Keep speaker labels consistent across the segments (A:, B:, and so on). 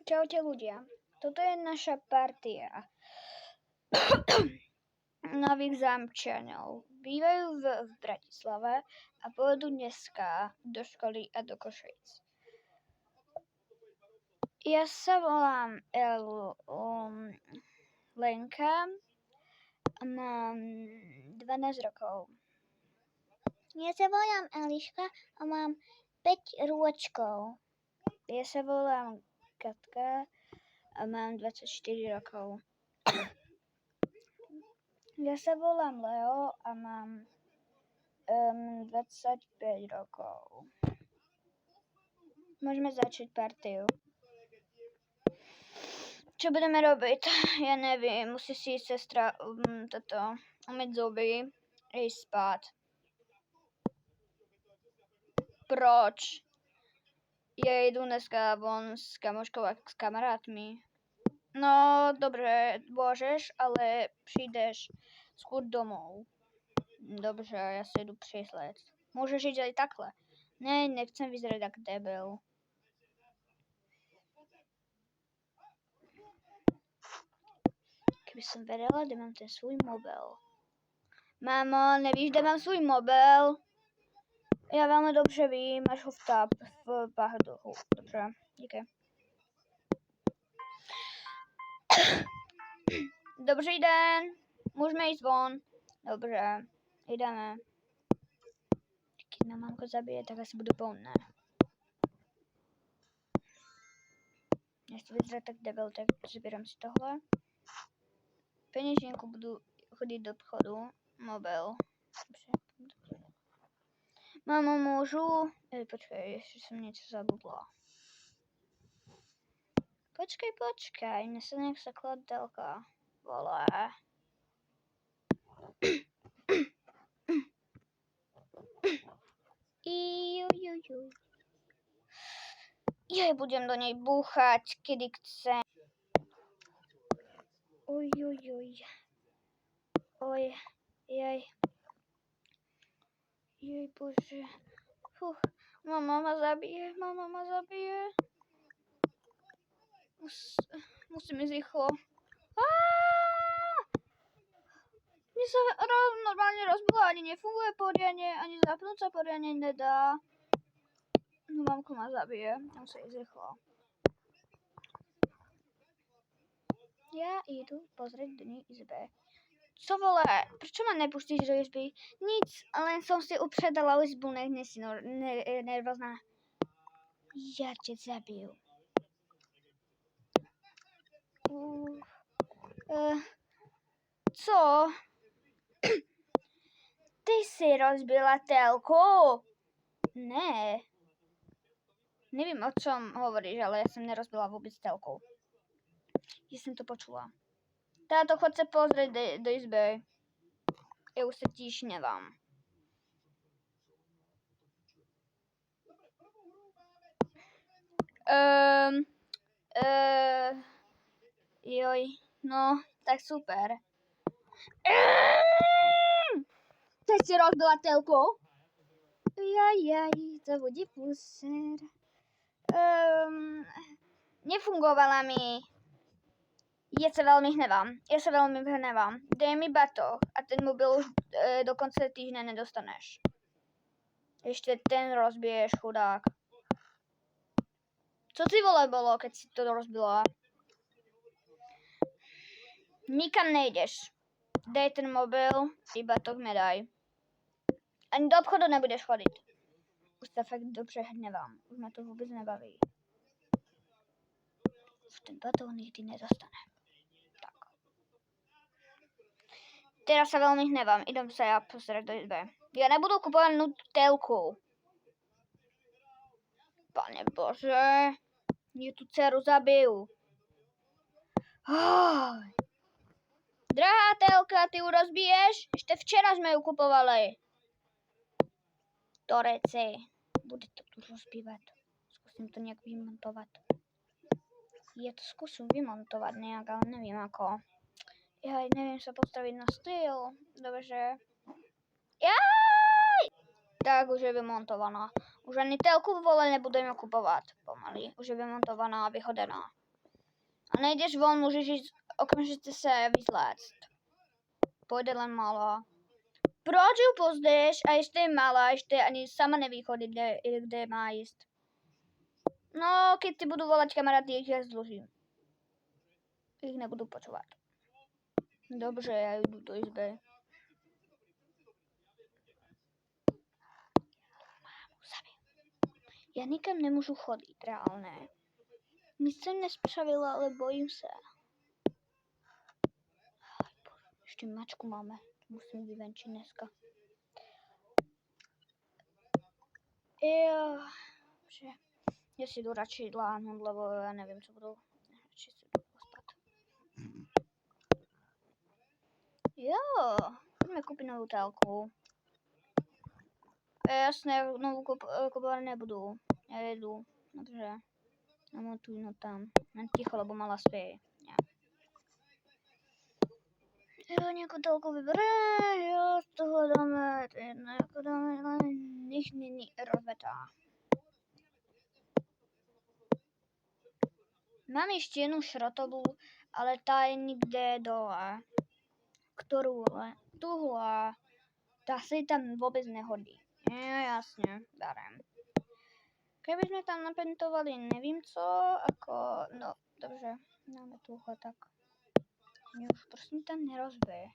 A: Čaute ľudia, toto je naša partia nových zámčanov. Bývajú v Bratislave a pôjdu dneska do školy a do Košíc. Ja sa volám Lenka a mám 12 rokov. Ja sa volám Eliška a mám 5 rôčkov. Ja sa volám Katka a mám 24 rokov. Ja sa volám Leo a mám 25 rokov. Môžeme začať partiu. Čo budeme robiť? Ja neviem, musí si sestra umyť zuby a ísť spať. Proč? Ja idú dneska von s kamoškou a s kamarátmi. No, dobre, môžeš, ale prídeš skôr domov. Dobře, ja si jdu přislec. Môžeš ísť aj takhle. Ne, nechcem vyzerať ako debil. Keby som vedela, kde mám ten svůj mobil. Mamo, nevíš, kde mám svůj mobil? Ja veľmi dobře vím, máš ho v pahdohu. Dobře, díky. Dobrý den, môžeme ísť von. Dobře, ideme. Keď ma mamko zabije, tak asi budu polné. Nechci vyzerať tak debil, tak zbieram si tohle. Peněženku budu chodit do obchodu. Mobil. Mamo, môžu? Počkej, ešte som niečo zabudla. Počkaj, mne sa nech sa kladelka volá. Ja budem do nej búchať, kedy chcem. Oj. Jaj. Jej bože. Mama ma zabije. Musím ísť rýchlo. Mne sa normálne rozbila, ani nefunguje poriadne, ani zapnúť sa poriadne nedá. No, mamko ma zabije. Musím ísť rýchlo. Ja idú pozrieť do nej izbe. Co vole? Prečo ma nepustíš do izby? Nic, len som si upředala izbu, nech si nervózna. Ja ťa zabiju. Co? Ty si rozbila telku? Ne. Neviem, o čom hovoríš, ale ja som nerozbila vôbec telku. Ja som to počula. Táto, chod sa pozrieť do izby. Ja už sa tíšnevám. Joj, no, tak super. Ty si rozbila telku? Jaj, to bude puser. Nefungovala mi. Ja sa veľmi hnevám. Dej mi batoh a ten mobil už do konca týždňa nedostaneš. Ešte ten rozbiješ, chudák. Co ti vole bolo, keď si to rozbila? Nikam nejdeš. Dej ten mobil, i batoh mi daj. Ani do obchodu nebudeš chodiť. Už sa fakt dobře hnevám. Už ma to vôbec nebaví. Už ten batoh nikdy nedostane. Teraz sa veľmi hnevám. Idem sa ja pozrieť do izbe. Ja nebudu kupovať telku. Pane Bože. Je tu dceru zabiju. Drahá telka, ty ju rozbiješ? Ešte včera sme ju kupovali. To reci. Bude to tu rozbívať. Skúsim to nejak vymontovať. Ja to skúsim vymontovať nejak, ale neviem ako. Ja neviem sa postaviť na styl. Dobře. Jaj! Tak, už je vymontovaná. Už ani telku vole nebudeme kupovať pomaly. Už je vymontovaná a vyhodená. A nejdeš von, můžeš jít okamžitě se vyzléct. Pojde len malá. Proč ju pozdeš a ještě je malá, ještě ani sama neví chodit, kde má jíst. No, keď ti budu volať kamaráty, ich ja zložím. Ich nebudu počúvať. Dobře, ja jdu do izby. Ja nikam nemůžu chodit, reálne. Nic jsem nespravila, ale bojím se. Ještě mačku máme. Musím vyvenčit dneska. Jo, že ja si jdu radši láhnout, lebo ja nevím, co budu. Radši si jdu pospat. Jo, pojďme koupit novou telku. Jasně, novou kupovat nebudu. Já jedu, dobře. Namontuj no tam. Jen ticho, lebo mala spí. Jo, nějakou telku vybere, jo, z toho dáme, jako dáme, ale nich není rozvetá. Mám ještě jednu šrotovou, ale ta je někde dole. Kterou, ale tuhle, ta se tam vůbec nehodí. Jo, jasně, darem. Kdyby jsme tam napentovali nevím co, jako, no, dobře, dáme tuhle tak. Mě už prosím tam nerozbij.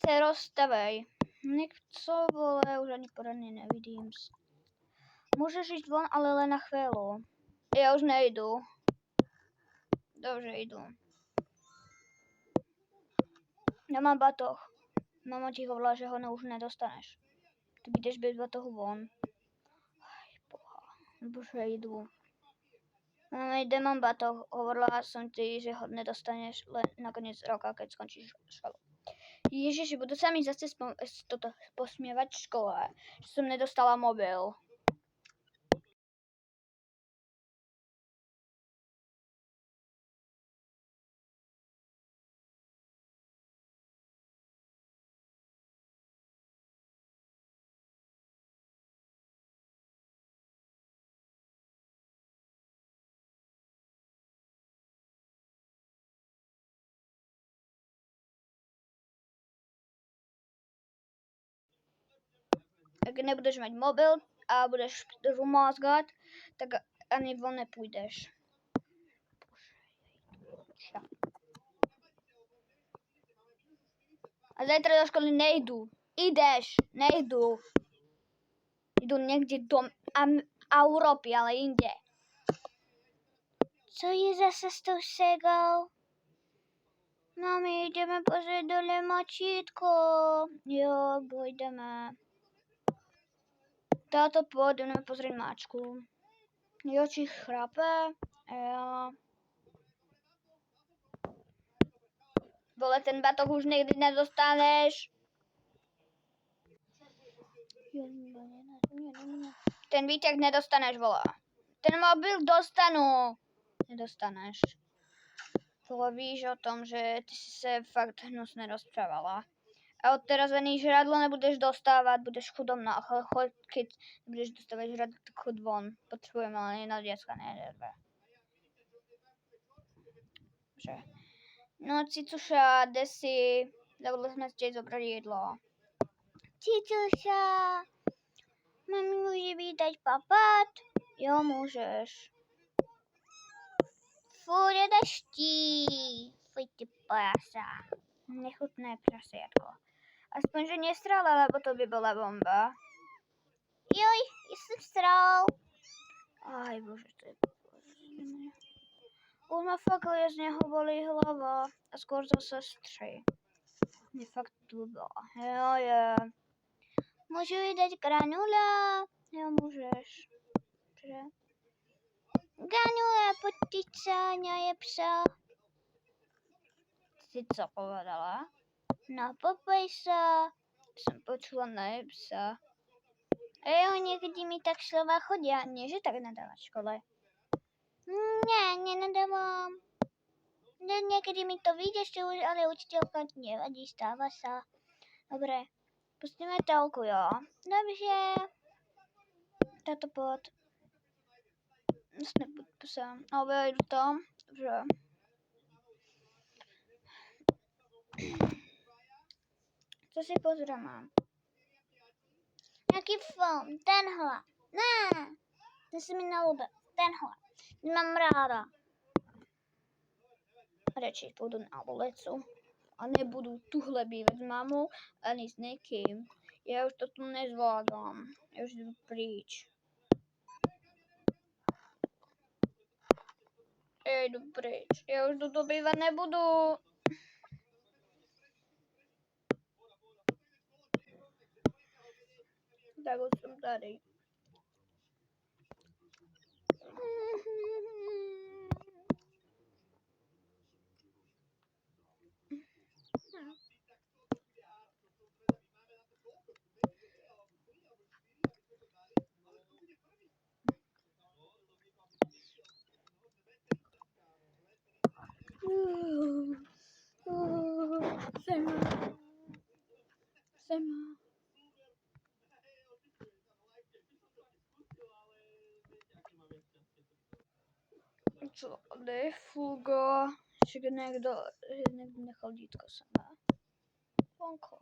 A: Se rozstavej. Něco, vole, už ani poradně nevidím. Můžeš jít von, ale len na chvíli. Já už nejdu. Dobře, jdu. Nemám batoh. Mama ti hovorila, že ho už nedostaneš. Ty jdeš bez batohu von. Aj, boha. Bože, jdu. Mama, kde mám batoh? Hovorila som ti, že ho nedostaneš len na koniec roka, keď skončíš školu. Ježiši, budú sa mi zase posmievať v škole, že som nedostala mobil. Ak nebudeš mať mobil a budeš rumázgať, tak ani von nepůjdeš. A zajtra do školy nejdu. Ideš, nejdu. Jdu někde do Evropy, ale jinde. Co je zase s tou segou? Mami, jdeme pozrieť dole mačítko. Jo, pôjdeme. Táto pôjdeme pozrieť mačku. Jo, či chrape? Jo. Vole, ten batoh už nikdy nedostaneš. Ten výťah nedostaneš, vole. Ten mobil dostanu. Nedostaneš. Vole, víš o tom, že ty si se fakt hnusně rozprávala. A od teraz ani žradlo nebudeš dostávat, budeš chudobná. Keď budeš dostávat žradlo, tak chod von. Potřebujeme ale jedna děcka, ne dvě. Dobře. No, Cicuša, jde si. Zavodli jsme si zobrat jídlo. Cicuša, mami může být teď papat? Jo, můžeš. Fuj, deští. Fuj, ty prasa. Nechutné prasiatko. Aspoň, že nesrala, lebo to by bola bomba. Joj, ja som sral. Aj, bože, to je... Už ma fakt z neho bolí hlava. A skôr zo sestry. Je fakt blbá. Jo, je. Môžu jej dať granula? Jo, môžeš. Že? Granula, potica, nie je psa. Si co povedala? No, popoj sa. Som počula na psa. Jo, niekedy mi tak slova chodia. Nie, že tak nadáva v škole. Nie, nenadávam. Niekedy mi to vyjde, ale učiteľka nevadí, stáva sa. Dobre, pustíme telku, jo. Dobře. Táto pod. Nebudu to sám. Ale vejdu tam, že... Co si pozrieme? Jaký film? Tenhle. Ne. Ten se mi nelúbil. Tenhle. Nemám ráda. Radšej pôjdu na ulicu. A nebudú tuhle bývať s mamou ani s niekým. Ja už to tu nezvládam. Ja už idem príč. Ja idú preč. Ja už tu bývať nebudú. Tak už som tady. Zema. Čo, nefugo. Však niekto nechal dítko sama. Vonko.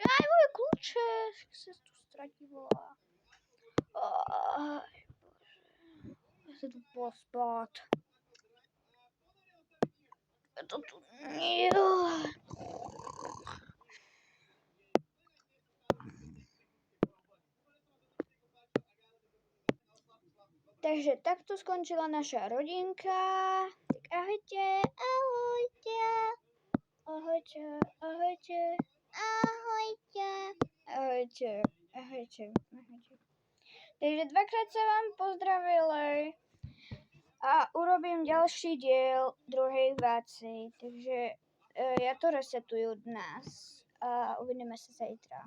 A: Aj moje kľúče. Sa tu stratilo. Aj, bože. Ja sa tu pospať. Ja to tu nie. Takže takto skončila naša rodinka. Tak ahojte, ahojte. Ahojte, ahojte. Ahojte. Ahojte, ahojte, ahojte. Takže dvakrát sa vám pozdravili a urobím ďalší diel druhej váci. Takže ja to resetuju dnes a uvidíme sa zajtra.